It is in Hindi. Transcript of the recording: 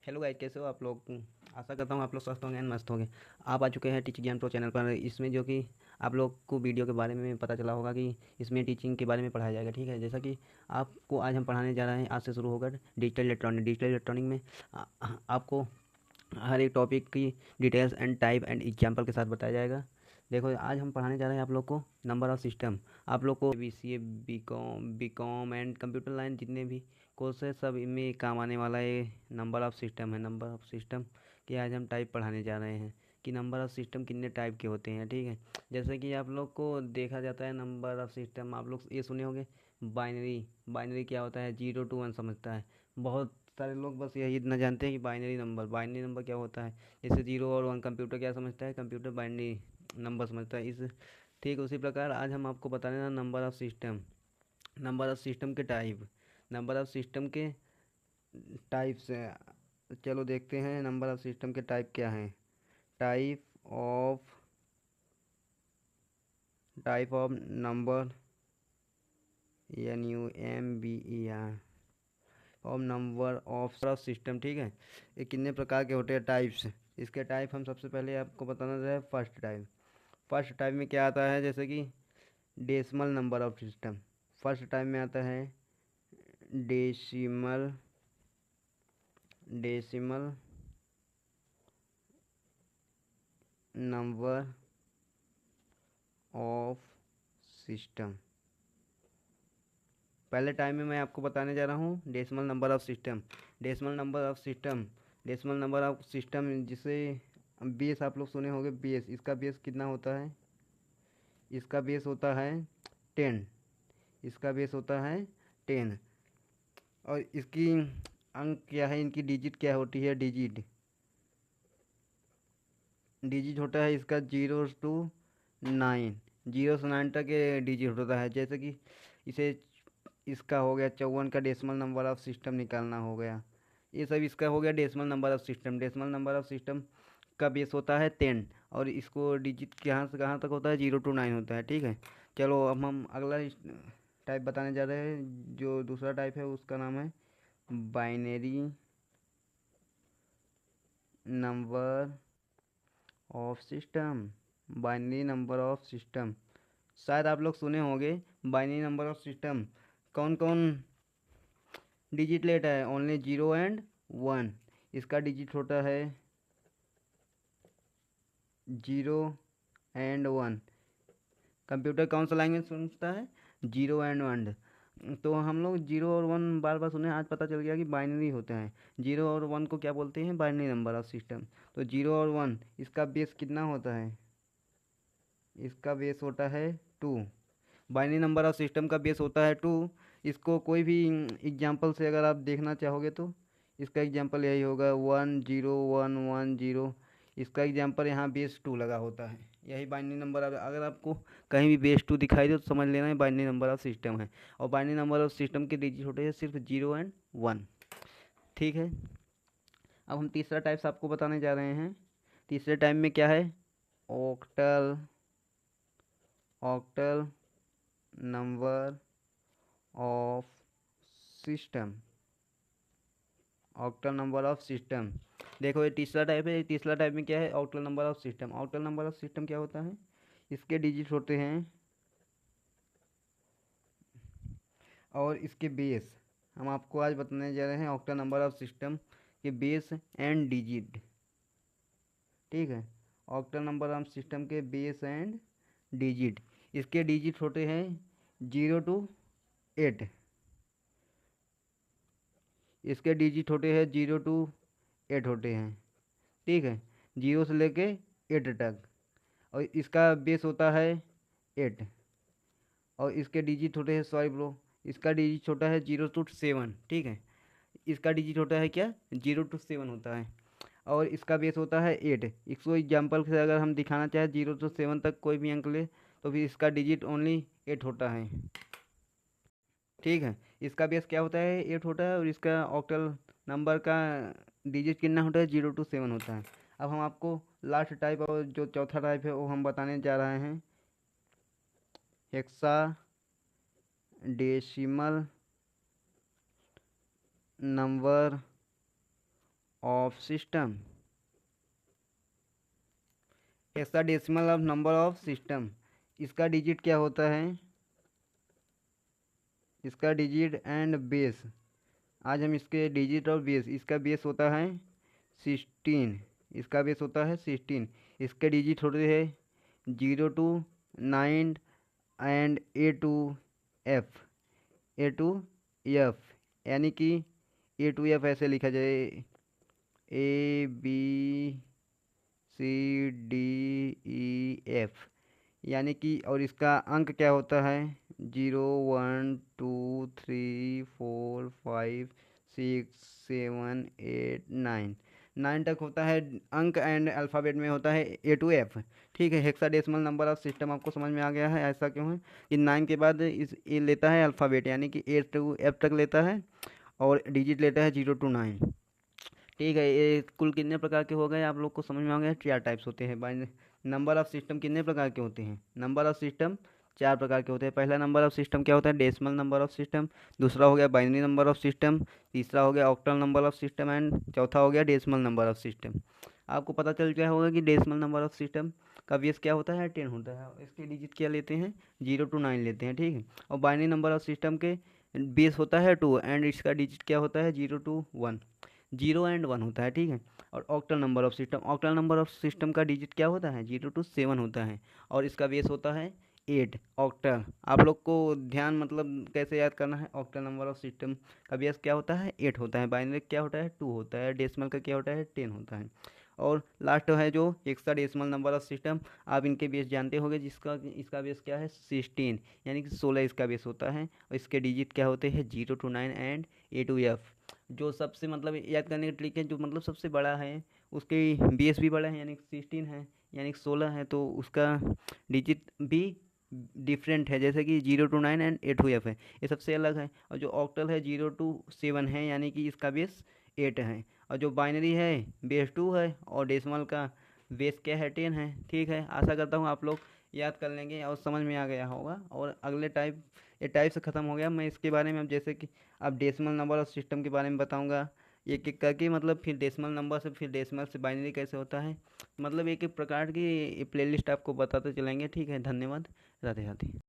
हेलो गाइस, कैसे हो आप लोग। आशा करता हूँ आप लोग स्वस्थ होंगे एंड मस्त होंगे। आप आ चुके हैं टीचिंग ज्ञान प्रो चैनल पर। इसमें जो कि आप लोग को वीडियो के बारे में पता चला होगा कि इसमें टीचिंग के बारे में पढ़ाया जाएगा। ठीक है, जैसा कि आपको आज हम पढ़ाने जा रहे हैं, आज से शुरू होगा डिजिटल इलेक्ट्रॉनिक में आपको हर एक टॉपिक की details and type and example के साथ बताया जाएगा। देखो, आज हम पढ़ाने जा रहे हैं आप लोग को नंबर ऑफ सिस्टम। आप लोग को BCA, B com and computer line जितने भी कोर्स है सब इनमें काम आने वाला ये नंबर ऑफ सिस्टम है। नंबर ऑफ सिस्टम के आज हम टाइप पढ़ाने जा रहे हैं कि नंबर ऑफ सिस्टम कितने टाइप के होते हैं। ठीक है, जैसे कि आप लोग को देखा जाता है नंबर ऑफ सिस्टम, आप लोग ये सुने होंगे बाइनरी। बाइनरी क्या होता है? 0 to 1 समझता है। बहुत सारे लोग बस यही इतना जानते हैं कि बाइनरी नंबर क्या होता है। जैसे 0 और 1 कंप्यूटर क्या समझता है? कंप्यूटर बाइनरी नंबर समझता है। इस ठीक उसी प्रकार आज हम आपको बता रहे हैं number of system. Number of system के टाइप। नंबर ऑफ सिस्टम के टाइप्स हैं। चलो देखते हैं नंबर ऑफ सिस्टम के टाइप क्या हैं। Type of type of number, NUMBER of number of system. ठीक है, ये कितने प्रकार के होते हैं टाइप्स। इसके टाइप हम सबसे पहले आपको बताना है फर्स्ट टाइप। फर्स्ट टाइप में क्या आता है? जैसे कि decimal number of system. First type में आता है decimal decimal number of system. पहले टाइम में मैं आपको बताने जा रहा हूँ decimal number of system. Decimal number of system जिसे बेस आप लोग सुने होंगे। बेस, इसका बेस कितना होता है? इसका बेस होता है 10। इसका बेस होता है 10। और इसकी अंक क्या है? इनकी डिजिट क्या होती है? डिजिट डिजिट होता है इसका 0 to 9। 0 से 9 तक ये डिजिट होता है। जैसे कि इसे इसका हो गया 54 का डेसिमल नंबर ऑफ सिस्टम निकालना हो गया। ये सब इसका हो गया decimal number of system. Decimal number of system का बेस होता है 10 और इसको डिजिट कहाँ से कहाँ तक होता है? 0 to 9 होता है। ठीक है, चलो अब हम अगला टाइप बताने जा रहे हैं। जो दूसरा टाइप है उसका नाम है binary number of system. Binary number of system शायद आप लोग सुने होंगे। बाइनरी नंबर ऑफ सिस्टम कौन कौन डिजिट लेता है? Only 0 and 1। इसका डिजिट होता है 0 and 1। कंप्यूटर कौन सा लैंग्वेज समझता है? 0 and 1। तो हम लोग 0 और 1 बार बार सुने, आज पता चल गया कि बाइनरी होते हैं। 0 और 1 को क्या बोलते हैं? Binary number of system. तो 0 और 1 इसका बेस कितना होता है? इसका बेस होता है 2। बाइनरी नंबर ऑफ सिस्टम का बेस होता है 2। इसको कोई भी एग्जांपल से अगर आप देखना चाहोगे तो इसका एग्जांपल यही होगा 1 0 1 1 0। इसका एग्जांपल यहाँ बेस 2 लगा होता है। यही बाइनरी नंबर। अगर आपको कहीं भी बेस 2 दिखाई दे तो समझ लेना है बाइनरी नंबर ऑफ सिस्टम है। और बाइनरी नंबर ऑफ सिस्टम के डिजिट होते हैं सिर्फ 0 and 1। ठीक है, अब हम तीसरा टाइप्स आपको बताने जा रहे हैं। तीसरे टाइप में क्या है? Octal octal number of system. Octal number of system. देखो, ये तीसरा टाइप है। तीसरा टाइप में क्या है? Octal number of system. Octal number of system क्या होता है? इसके डिजिट होते हैं और इसके बेस। हम आपको आज बताने जा रहे हैं ऑक्टल नंबर ऑफ सिस्टम के बेस एंड डिजिट। ठीक है, ऑक्टल नंबर ऑफ सिस्टम के बेस एंड डिजिट। इसके डिजिट होते हैं 0 to 8। इसके डिजिट होते हैं 0 to 8 होते हैं। ठीक है, 0 से लेके 8 तक। और इसका बेस होता है 8। और इसके डिजिट होते हैं, सॉरी ब्रो, इसका डिजिट होता है 0 to 7। ठीक है, इसका डिजिट होता है क्या? 0 to 7 होता है। और इसका बेस होता है 8। इसको एग्जाम्पल से अगर हम दिखाना चाहें 0 to 7 तक कोई भी अंक ले तो फिर इसका डिजिट ओनली 8 होता है। ठीक है, इसका बेस क्या होता है? 8 होता है। और इसका ऑक्टल नंबर का डिजिट कितना होता है? 0 to 7 होता है। अब हम आपको लास्ट टाइप और जो चौथा टाइप है वो हम बताने जा रहे हैं hexa decimal number of system, hexadecimal of number of system. इसका डिजिट क्या होता है, इसका डिजिट एंड बेस। आज हम इसके डिजिट और बेस, इसका बेस होता है 16, इसका बेस होता है 16। इसके डिजिट होते हैं 0 to 9 and A to F, A to F, यानी कि A to F ऐसे लिखा जाए, ABCDEF, यानी कि और इसका अंक क्या होता है 0 1 2 3 4 5 6 7 8 9, 9 तक होता है अंक एंड अल्फ़ाबेट में होता है A to F। ठीक है, हेक्साडेसिमल नंबर ऑफ सिस्टम आपको समझ में आ गया है। ऐसा क्यों है कि 9 के बाद इस ये लेता है अल्फ़ाबेट, यानी कि A to F तक लेता है और डिजिट लेता है 0 to 9। ठीक है, ये कुल कितने प्रकार के हो गए आप लोग को समझ में आ गया। 4 टाइप्स होते हैं बाइनरी नंबर ऑफ सिस्टम। कितने प्रकार के होते हैं नंबर ऑफ सिस्टम, 4 प्रकार के होते हैं। पहला नंबर ऑफ सिस्टम क्या होता है, डेसिमल नंबर ऑफ सिस्टम। दूसरा हो गया बाइनरी नंबर ऑफ सिस्टम। तीसरा हो गया octal number of system and चौथा हो गया डेसिमल नंबर ऑफ सिस्टम। आपको पता चल गया होगा कि डेसिमल नंबर ऑफ सिस्टम का बेस क्या होता है 10 होता है, इसके डिजिट क्या लेते हैं 0 to 9 लेते हैं। ठीक है, और बाइनरी नंबर ऑफ सिस्टम के बेस होता है 2 एंड इसका डिजिट क्या होता है 0 to 1, 0 and 1 होता है। ठीक है, और octal number of system, octal number of system का डिजिट क्या होता है 0 to 7 होता है और इसका बेस होता है 8 ऑक्टल। आप लोग को ध्यान मतलब कैसे याद करना है, ऑक्टल नंबर ऑफ सिस्टम का बेस क्या होता है 8 होता है, बाइनरी क्या होता है 2 होता है, डेसिमल का क्या होता है 10 होता है। और लास्ट है जो हेक्साडेसिमल नंबर ऑफ सिस्टम, आप इनके बेस जानते होंगे, जिसका इसका बेस क्या है 16, यानी कि 16 इसका बेस होता है और इसके डिजिट क्या होते हैं 0 to 9 and A to F। जो सबसे मतलब याद करने का ट्रिक है, जो मतलब सबसे बड़ा है उसके बेस भी बड़ा है, यानी कि 16 है, यानी कि 16 है, तो उसका डिजिट भी डिफरेंट है, जैसे कि 0 to 9 and A to F है, ये सबसे अलग है। और जो ऑक्टल है 0 to 7 है, यानी कि इसका बेस 8 है। और जो बाइनरी है बेस 2 है और डेसिमल का बेस क्या है 10 है। ठीक है, आशा करता हूँ आप लोग याद कर लेंगे और समझ में आ गया होगा। और अगले टाइप, ये टाइप से ख़त्म हो गया, मैं इसके बारे में अब जैसे कि अब डेसिमल नंबर ऑफ सिस्टम के बारे में बताऊंगा एक एक करके, मतलब फिर डेसिमल नंबर से, फिर डेसिमल से बाइनरी कैसे होता है, मतलब एक एक प्रकार की प्लेलिस्ट आपको बताते चलेंगे। ठीक है, धन्यवाद, राधे राधे।